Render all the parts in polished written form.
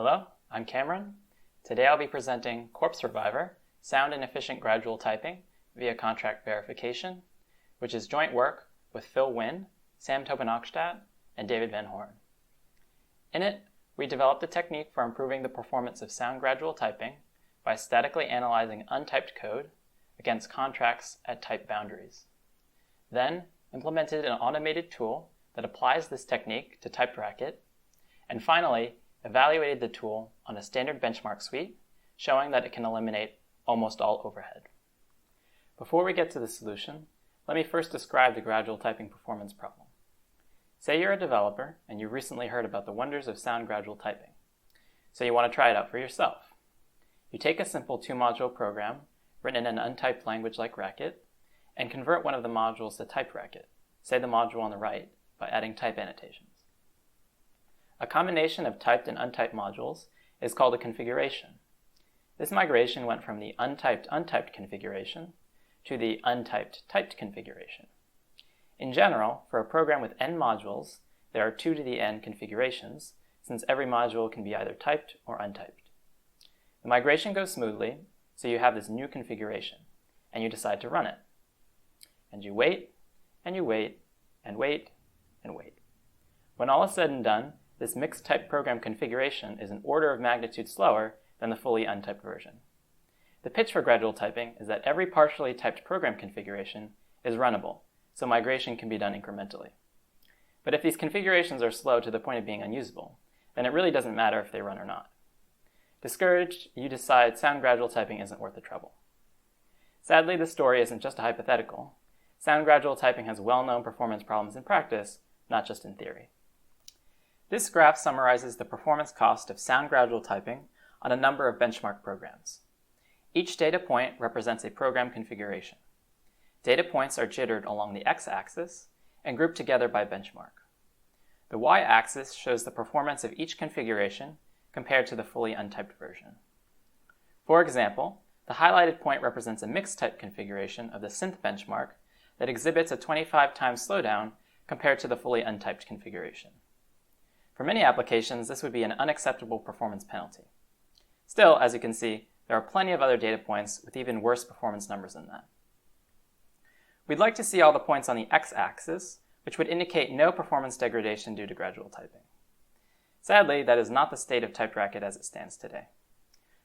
Hello, I'm Cameron. Today I'll be presenting Corpse Reviver, Sound and Efficient Gradual Typing via Contract Verification, which is joint work with Phil Nguyen, Sam Tobin-Hochstadt, and David Van Horn. In it, we developed a technique for improving the performance of sound gradual typing by statically analyzing untyped code against contracts at type boundaries. Then, implemented an automated tool that applies this technique to typed racket, and finally, evaluated the tool on a standard benchmark suite, showing that it can eliminate almost all overhead. Before we get to the solution, let me first describe the gradual typing performance problem. Say you're a developer and you recently heard about the wonders of sound gradual typing, so you want to try it out for yourself. You take a simple two-module program written in an untyped language like Racket and convert one of the modules to typed Racket, say the module on the right, by adding type annotations. A combination of typed and untyped modules is called a configuration. This migration went from the untyped configuration to the untyped typed configuration. In general, for a program with n modules, there are 2 to the n configurations, since every module can be either typed or untyped. The migration goes smoothly, so you have this new configuration, and you decide to run it. And you wait, and you wait, and wait, and wait. When all is said and done, this mixed type program configuration is an order of magnitude slower than the fully untyped version. The pitch for gradual typing is that every partially typed program configuration is runnable, so migration can be done incrementally. But if these configurations are slow to the point of being unusable, then it really doesn't matter if they run or not. Discouraged, you decide sound gradual typing isn't worth the trouble. Sadly, this story isn't just a hypothetical. Sound gradual typing has well-known performance problems in practice, not just in theory. This graph summarizes the performance cost of sound gradual typing on a number of benchmark programs. Each data point represents a program configuration. Data points are jittered along the x-axis and grouped together by benchmark. The y-axis shows the performance of each configuration compared to the fully untyped version. For example, the highlighted point represents a mixed type configuration of the synth benchmark that exhibits a 25 times slowdown compared to the fully untyped configuration. For many applications, this would be an unacceptable performance penalty. Still, as you can see, there are plenty of other data points with even worse performance numbers than that. We'd like to see all the points on the x-axis, which would indicate no performance degradation due to gradual typing. Sadly, that is not the state of typed racket as it stands today.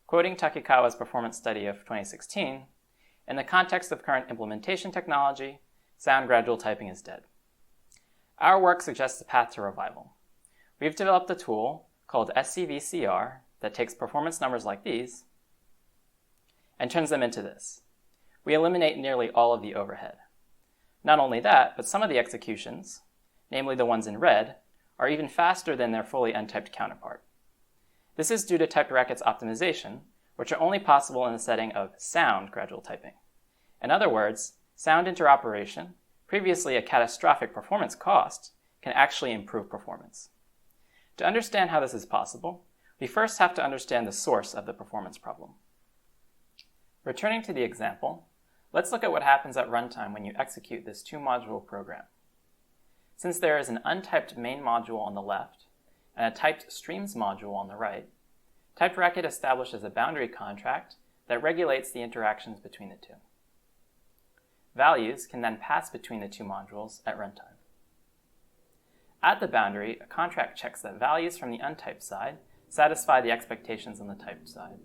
Quoting Takikawa's performance study of 2016, in the context of current implementation technology, sound gradual typing is dead. Our work suggests a path to revival. We've developed a tool called SCVCR that takes performance numbers like these and turns them into this. We eliminate nearly all of the overhead. Not only that, but some of the executions, namely the ones in red, are even faster than their fully untyped counterpart. This is due to typed racket's optimization, which are only possible in the setting of sound gradual typing. In other words, sound interoperation, previously a catastrophic performance cost, can actually improve performance. To understand how this is possible, we first have to understand the source of the performance problem. Returning to the example, let's look at what happens at runtime when you execute this two-module program. Since there is an untyped main module on the left and a typed streams module on the right, typed racket establishes a boundary contract that regulates the interactions between the two. Values can then pass between the two modules at runtime. At the boundary, a contract checks that values from the untyped side satisfy the expectations on the typed side.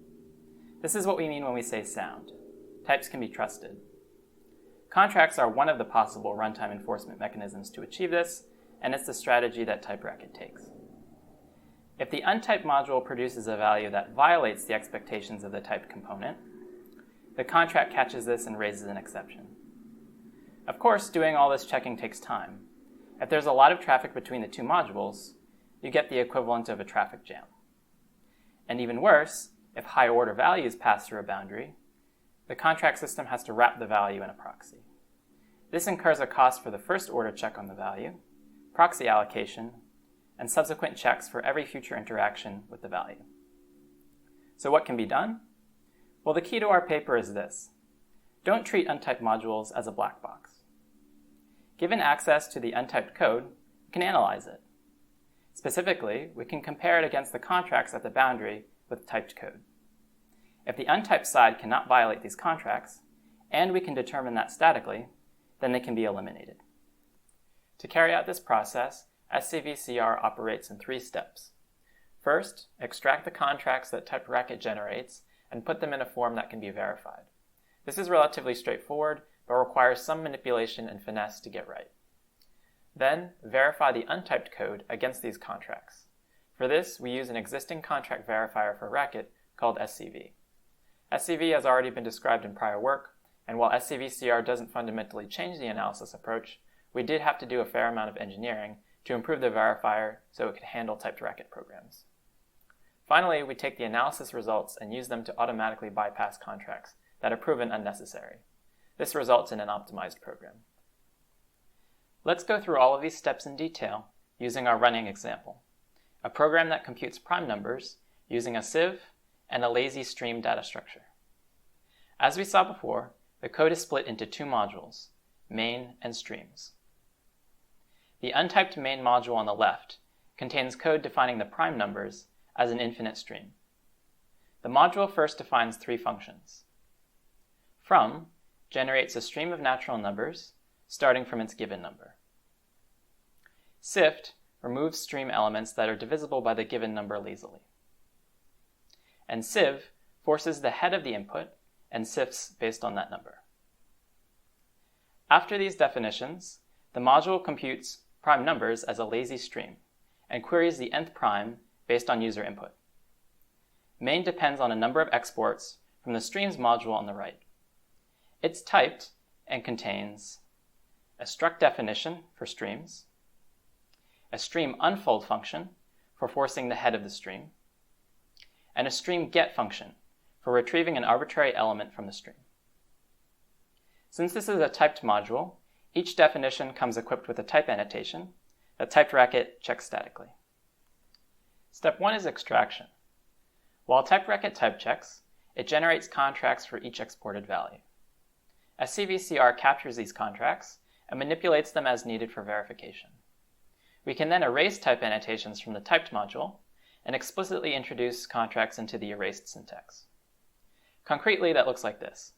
This is what we mean when we say sound. Types can be trusted. Contracts are one of the possible runtime enforcement mechanisms to achieve this, and it's the strategy that typed racket takes. If the untyped module produces a value that violates the expectations of the typed component, the contract catches this and raises an exception. Of course, doing all this checking takes time. If there's a lot of traffic between the two modules, you get the equivalent of a traffic jam. And even worse, if high-order values pass through a boundary, the contract system has to wrap the value in a proxy. This incurs a cost for the first-order check on the value, proxy allocation, and subsequent checks for every future interaction with the value. So what can be done? Well, the key to our paper is this. Don't treat untyped modules as a black box. Given access to the untyped code, you can analyze it. Specifically, we can compare it against the contracts at the boundary with typed code. If the untyped side cannot violate these contracts, and we can determine that statically, then they can be eliminated. To carry out this process, SCVCR operates in 3 steps. First, extract the contracts that typed generates and put them in a form that can be verified. This is relatively straightforward, but requires some manipulation and finesse to get right. Then, verify the untyped code against these contracts. For this, we use an existing contract verifier for Racket called SCV. SCV has already been described in prior work, and while SCVCR doesn't fundamentally change the analysis approach, we did have to do a fair amount of engineering to improve the verifier so it could handle typed Racket programs. Finally, we take the analysis results and use them to automatically bypass contracts that are proven unnecessary. This results in an optimized program. Let's go through all of these steps in detail using our running example, a program that computes prime numbers using a sieve and a lazy stream data structure. As we saw before, the code is split into 2 modules, main and streams. The untyped main module on the left contains code defining the prime numbers as an infinite stream. The module first defines 3 functions. From generates a stream of natural numbers starting from its given number. Sift removes stream elements that are divisible by the given number lazily. And sieve forces the head of the input and sifts based on that number. After these definitions, the module computes prime numbers as a lazy stream and queries the nth prime based on user input. Main depends on a number of exports from the streams module on the right. It's typed and contains a struct definition for streams, a stream unfold function for forcing the head of the stream, and a stream get function for retrieving an arbitrary element from the stream. Since this is a typed module, each definition comes equipped with a type annotation that typed Racket checks statically. Step 1 is extraction. While typed Racket type checks, it generates contracts for each exported value. SCVCR captures these contracts and manipulates them as needed for verification. We can then erase type annotations from the typed module and explicitly introduce contracts into the erased syntax. Concretely, that looks like this.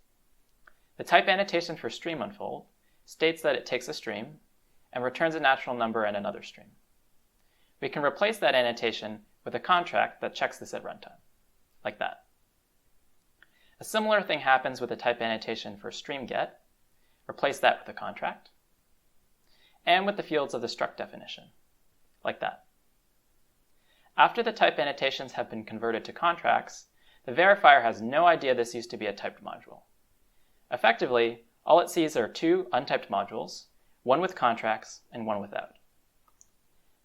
The type annotation for stream unfold states that it takes a stream and returns a natural number and another stream. We can replace that annotation with a contract that checks this at runtime, like that. A similar thing happens with the type annotation for stream get. Replace that with a contract, and with the fields of the struct definition, like that. After the type annotations have been converted to contracts, the verifier has no idea this used to be a typed module. Effectively, all it sees are 2 untyped modules, one with contracts and one without.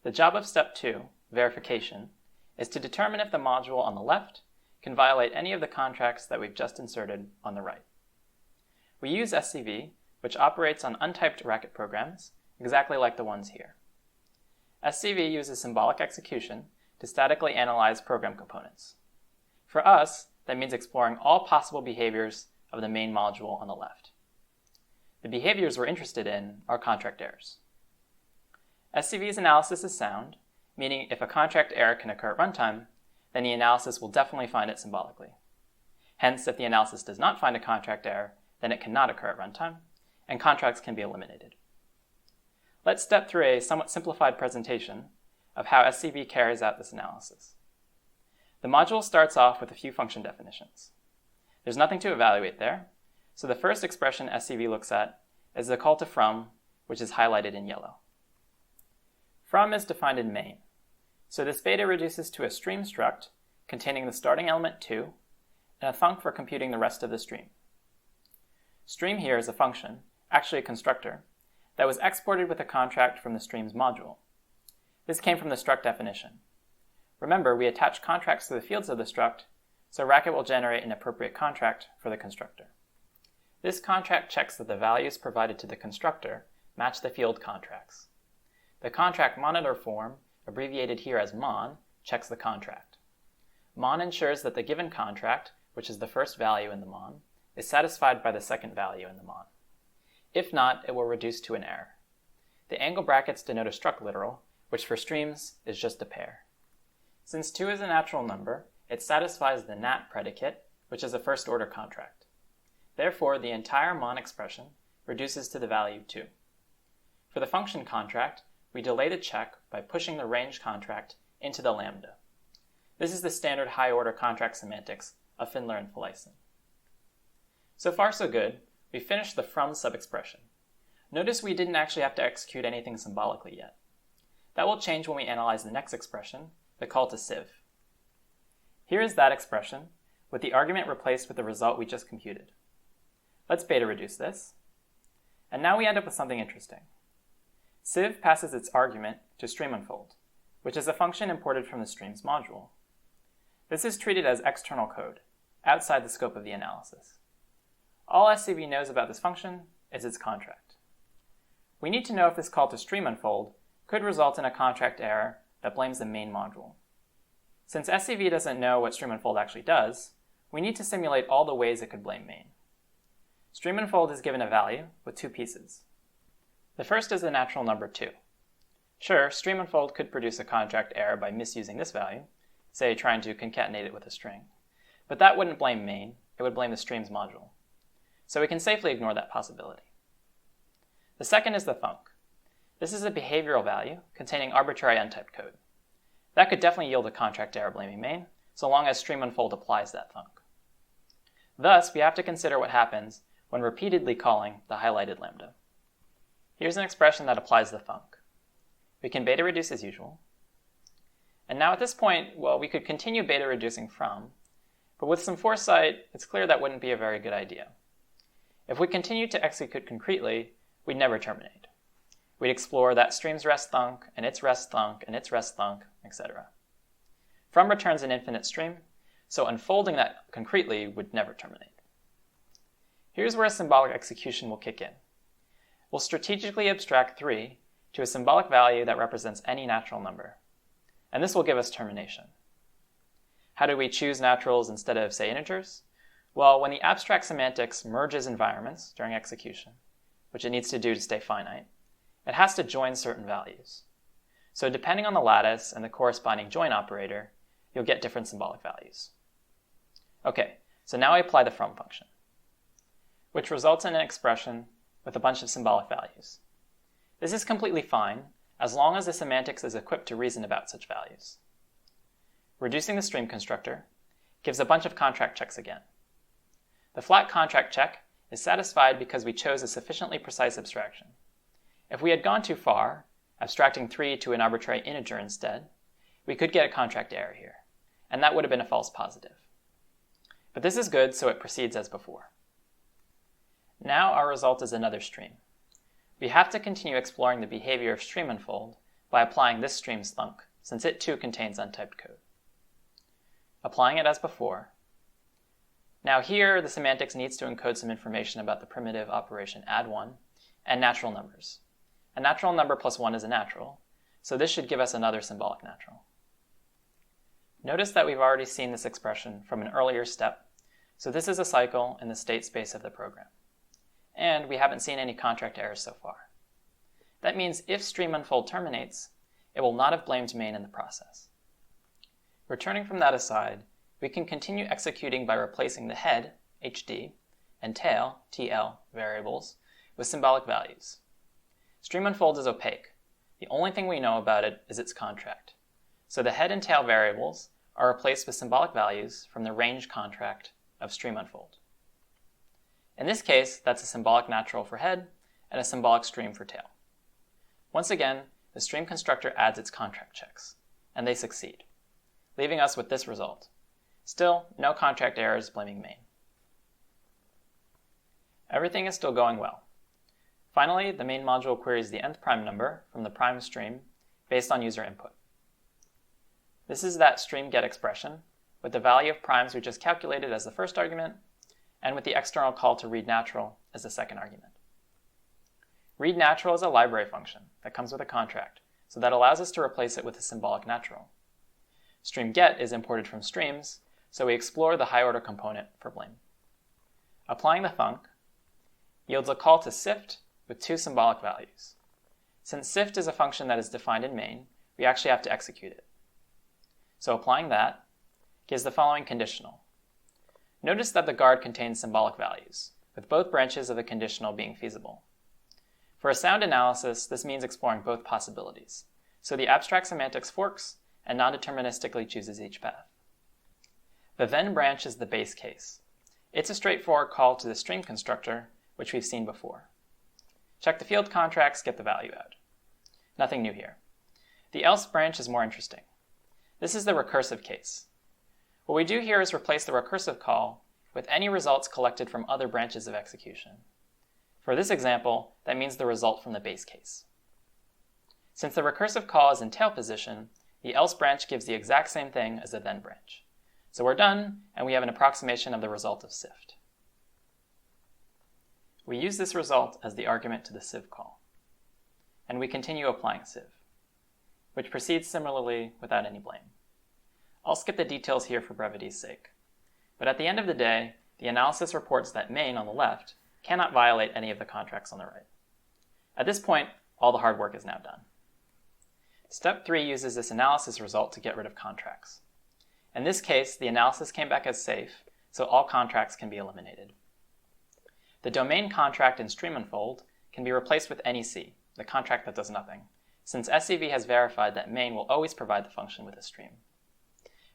The job of step 2, verification, is to determine if the module on the left can violate any of the contracts that we've just inserted on the right. We use SCV, which operates on untyped Racket programs, exactly like the ones here. SCV uses symbolic execution to statically analyze program components. For us, that means exploring all possible behaviors of the main module on the left. The behaviors we're interested in are contract errors. SCV's analysis is sound, meaning if a contract error can occur at runtime, then the analysis will definitely find it symbolically. Hence, if the analysis does not find a contract error, then it cannot occur at runtime, and contracts can be eliminated. Let's step through a somewhat simplified presentation of how SCV carries out this analysis. The module starts off with a few function definitions. There's nothing to evaluate there, so the first expression SCV looks at is the call to from, which is highlighted in yellow. From is defined in main, so this beta reduces to a stream struct containing the starting element 2 and a func for computing the rest of the stream. Stream here is a function, actually a constructor, that was exported with a contract from the streams module. This came from the struct definition. Remember, we attach contracts to the fields of the struct, so Racket will generate an appropriate contract for the constructor. This contract checks that the values provided to the constructor match the field contracts. The contract monitor form, abbreviated here as mon, checks the contract. Mon ensures that the given contract, which is the first value in the mon, is satisfied by the second value in the mon. If not, it will reduce to an error. The angle brackets denote a struct literal, which for streams is just a pair. Since 2 is a natural number, it satisfies the nat predicate, which is a first-order contract. Therefore, the entire mon expression reduces to the value 2. For the function contract, we delay the check by pushing the range contract into the lambda. This is the standard high-order contract semantics of Findler and Felissen. So far so good, we finished the from sub-expression. Notice we didn't actually have to execute anything symbolically yet. That will change when we analyze the next expression, the call to sieve. Here is that expression, with the argument replaced with the result we just computed. Let's beta reduce this. And now we end up with something interesting. Sieve passes its argument to streamUnfold, which is a function imported from the streams module. This is treated as external code, outside the scope of the analysis. All SCV knows about this function is its contract. We need to know if this call to streamUnfold could result in a contract error that blames the main module. Since SCV doesn't know what streamUnfold actually does, we need to simulate all the ways it could blame main. StreamUnfold is given a value with 2 pieces. The first is the natural number 2. Sure, streamUnfold could produce a contract error by misusing this value, say trying to concatenate it with a string. But that wouldn't blame main, it would blame the streams module. So we can safely ignore that possibility. The second is the func. This is a behavioral value containing arbitrary untyped code. That could definitely yield a contract error blaming main, so long as streamUnfold applies that func. Thus, we have to consider what happens when repeatedly calling the highlighted lambda. Here's an expression that applies the func. We can beta reduce as usual. And now at this point, well, we could continue beta reducing from, but with some foresight, it's clear that wouldn't be a very good idea. If we continue to execute concretely, we'd never terminate. We'd explore that stream's rest thunk, and its rest thunk, and its rest thunk, etc. From returns an infinite stream, so unfolding that concretely would never terminate. Here's where a symbolic execution will kick in. We'll strategically abstract 3 to a symbolic value that represents any natural number. And this will give us termination. How do we choose naturals instead of, say, integers? Well, when the abstract semantics merges environments during execution, which it needs to do to stay finite, it has to join certain values. So depending on the lattice and the corresponding join operator, you'll get different symbolic values. Okay, so now I apply the from function, which results in an expression with a bunch of symbolic values. This is completely fine, as long as the semantics is equipped to reason about such values. Reducing the stream constructor gives a bunch of contract checks again. The flat contract check is satisfied because we chose a sufficiently precise abstraction. If we had gone too far, abstracting 3 to an arbitrary integer instead, we could get a contract error here, and that would have been a false positive. But this is good, so it proceeds as before. Now our result is another stream. We have to continue exploring the behavior of streamUnfold by applying this stream's thunk, since it too contains untyped code. Applying it as before. Now here, the semantics needs to encode some information about the primitive operation add1 and natural numbers. A natural number plus 1 is a natural, so this should give us another symbolic natural. Notice that we've already seen this expression from an earlier step, so this is a cycle in the state space of the program. And we haven't seen any contract errors so far. That means if streamUnfold terminates, it will not have blamed main in the process. Returning from that aside, we can continue executing by replacing the head, HD, and tail, TL, variables with symbolic values. streamUnfold is opaque. The only thing we know about it is its contract. So the head and tail variables are replaced with symbolic values from the range contract of streamUnfold. In this case, that's a symbolic natural for head and a symbolic stream for tail. Once again, the stream constructor adds its contract checks, and they succeed, leaving us with this result. Still, no contract errors blaming main. Everything is still going well. Finally, the main module queries the nth prime number from the prime stream based on user input. This is that stream get expression with the value of primes we just calculated as the first argument, and with the external call to read natural as the second argument. Read natural is a library function that comes with a contract, so that allows us to replace it with a symbolic natural. Stream get is imported from streams, so we explore the high order component for blame. Applying the func yields a call to Sift with 2 symbolic values. Since Sift is a function that is defined in main, we actually have to execute it. So applying that gives the following conditional. Notice that the guard contains symbolic values, with both branches of the conditional being feasible. For a sound analysis, this means exploring both possibilities. So the abstract semantics forks and non-deterministically chooses each path. The then branch is the base case. It's a straightforward call to the stream constructor, which we've seen before. Check the field contracts, get the value out. Nothing new here. The else branch is more interesting. This is the recursive case. What we do here is replace the recursive call with any results collected from other branches of execution. For this example, that means the result from the base case. Since the recursive call is in tail position, the else branch gives the exact same thing as the then branch. So we're done, and we have an approximation of the result of Sift. We use this result as the argument to the sieve call. And we continue applying sieve, which proceeds similarly without any blame. I'll skip the details here for brevity's sake. But at the end of the day, the analysis reports that main on the left cannot violate any of the contracts on the right. At this point, all the hard work is now done. Step 3 uses this analysis result to get rid of contracts. In this case, the analysis came back as safe, so all contracts can be eliminated. The domain contract in stream unfold can be replaced with NEC, the contract that does nothing, since SCV has verified that main will always provide the function with a stream.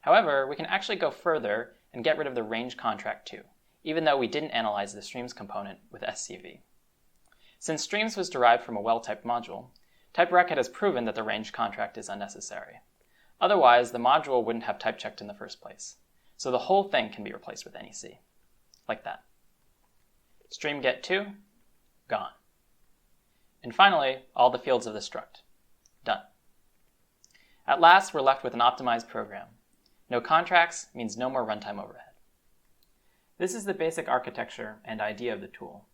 However, we can actually go further and get rid of the range contract too, even though we didn't analyze the streams component with SCV. Since streams was derived from a well-typed module, TypeRacket has proven that the range contract is unnecessary. Otherwise, the module wouldn't have type checked in the first place. So the whole thing can be replaced with NEC, like that. Stream get 2, gone. And finally, all the fields of the struct, done. At last, we're left with an optimized program. No contracts means no more runtime overhead. This is the basic architecture and idea of the tool.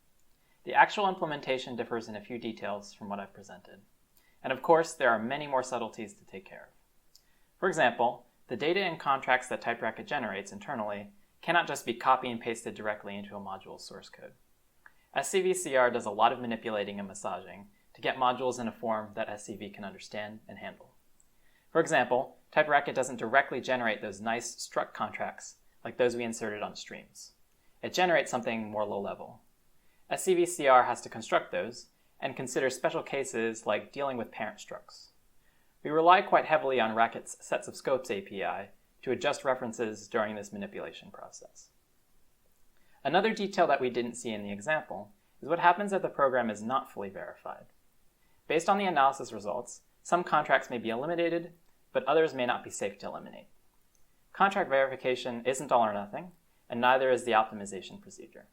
The actual implementation differs in a few details from what I've presented. And of course, there are many more subtleties to take care of. For example, the data and contracts that TypeRacket generates internally cannot just be copy and pasted directly into a module's source code. SCVCR does a lot of manipulating and massaging to get modules in a form that SCV can understand and handle. For example, TypeRacket doesn't directly generate those nice struct contracts like those we inserted on streams. It generates something more low-level. SCVCR has to construct those and consider special cases like dealing with parent structs. We rely quite heavily on Racket's Sets of Scopes API to adjust references during this manipulation process. Another detail that we didn't see in the example is what happens if the program is not fully verified. Based on the analysis results, some contracts may be eliminated, but others may not be safe to eliminate. Contract verification isn't all or nothing, and neither is the optimization procedure.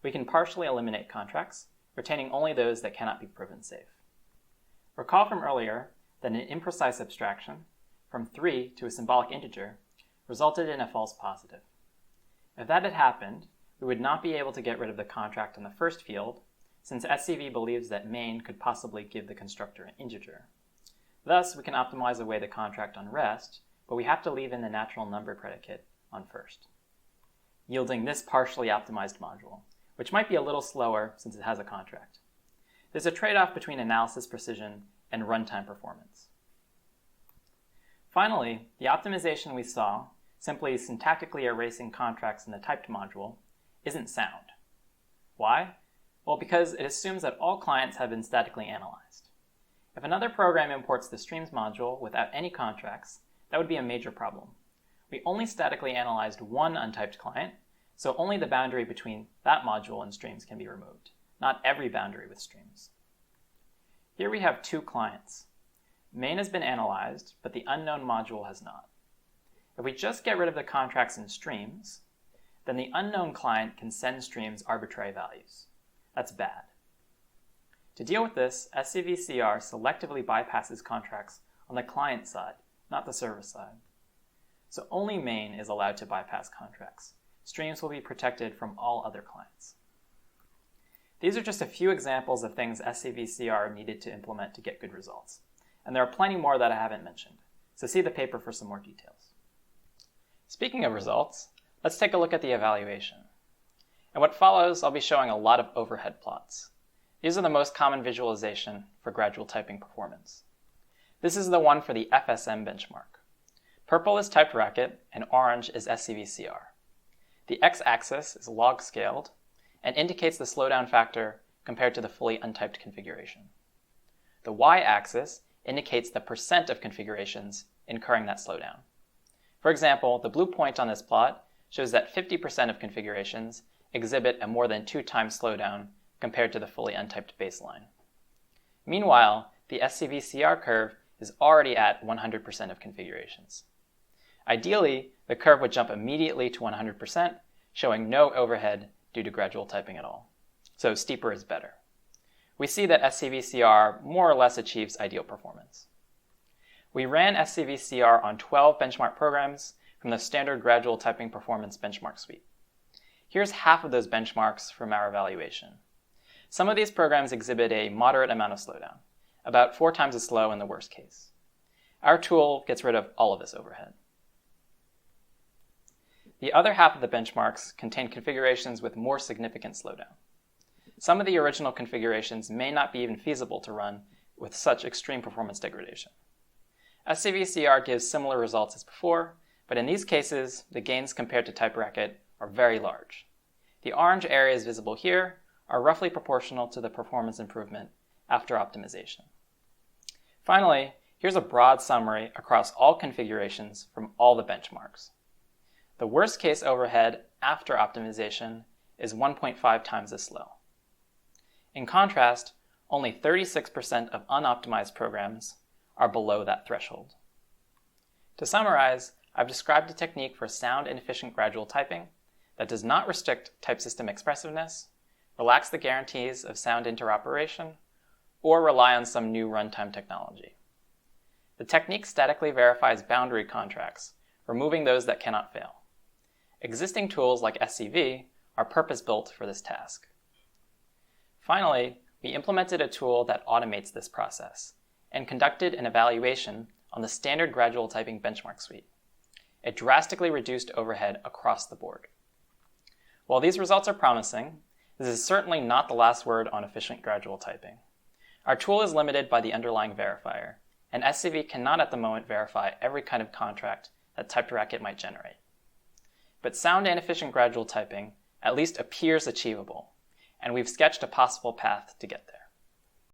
We can partially eliminate contracts, retaining only those that cannot be proven safe. Recall from earlier that an imprecise abstraction, from 3 to a symbolic integer, resulted in a false positive. If that had happened, we would not be able to get rid of the contract in the first field, since SCV believes that main could possibly give the constructor an integer. Thus, we can optimize away the contract on rest, but we have to leave in the natural number predicate on first, yielding this partially optimized module, which might be a little slower since it has a contract. There's a trade-off between analysis precision and runtime performance. Finally, the optimization we saw, simply syntactically erasing contracts in the typed module, isn't sound. Why? Well, because it assumes that all clients have been statically analyzed. If another program imports the streams module without any contracts, that would be a major problem. We only statically analyzed one untyped client, so only the boundary between that module and streams can be removed, not every boundary with streams. Here we have 2 clients. Main has been analyzed, but the unknown module has not. If we just get rid of the contracts in streams, then the unknown client can send streams arbitrary values. That's bad. To deal with this, SCVCR selectively bypasses contracts on the client side, not the server side. So only main is allowed to bypass contracts. Streams will be protected from all other clients. These are just a few examples of things SCVCR needed to implement to get good results. And there are plenty more that I haven't mentioned, so see the paper for some more details. Speaking of results, let's take a look at the evaluation. In what follows, I'll be showing a lot of overhead plots. These are the most common visualization for gradual typing performance. This is the one for the FSM benchmark. Purple is typed racket, and orange is SCVCR. The x-axis is log-scaled and indicates the slowdown factor compared to the fully untyped configuration. The y-axis indicates the percent of configurations incurring that slowdown. For example, the blue point on this plot shows that 50% of configurations exhibit a more than 2 times slowdown compared to the fully untyped baseline. Meanwhile, the SCVCR curve is already at 100% of configurations. Ideally, the curve would jump immediately to 100%, showing no overhead due to gradual typing at all. So steeper is better. We see that SCVCR more or less achieves ideal performance. We ran SCVCR on 12 benchmark programs from the standard gradual typing performance benchmark suite. Here's half of those benchmarks from our evaluation. Some of these programs exhibit a moderate amount of slowdown, about 4 times as slow in the worst case. Our tool gets rid of all of this overhead. The other half of the benchmarks contain configurations with more significant slowdown. Some of the original configurations may not be even feasible to run with such extreme performance degradation. SCVCR gives similar results as before, but in these cases, the gains compared to type racket are very large. The orange areas visible here are roughly proportional to the performance improvement after optimization. Finally, here's a broad summary across all configurations from all the benchmarks. The worst case overhead after optimization is 1.5 times as slow. In contrast, only 36% of unoptimized programs are below that threshold. To summarize, I've described a technique for sound and efficient gradual typing that does not restrict type system expressiveness, relax the guarantees of sound interoperation, or rely on some new runtime technology. The technique statically verifies boundary contracts, removing those that cannot fail. Existing tools like SCV are purpose-built for this task. Finally, we implemented a tool that automates this process and conducted an evaluation on the standard gradual typing benchmark suite. It drastically reduced overhead across the board. While these results are promising, this is certainly not the last word on efficient gradual typing. Our tool is limited by the underlying verifier, and SCV cannot at the moment verify every kind of contract that typed racket might generate. But sound and efficient gradual typing at least appears achievable, and we've sketched a possible path to get there.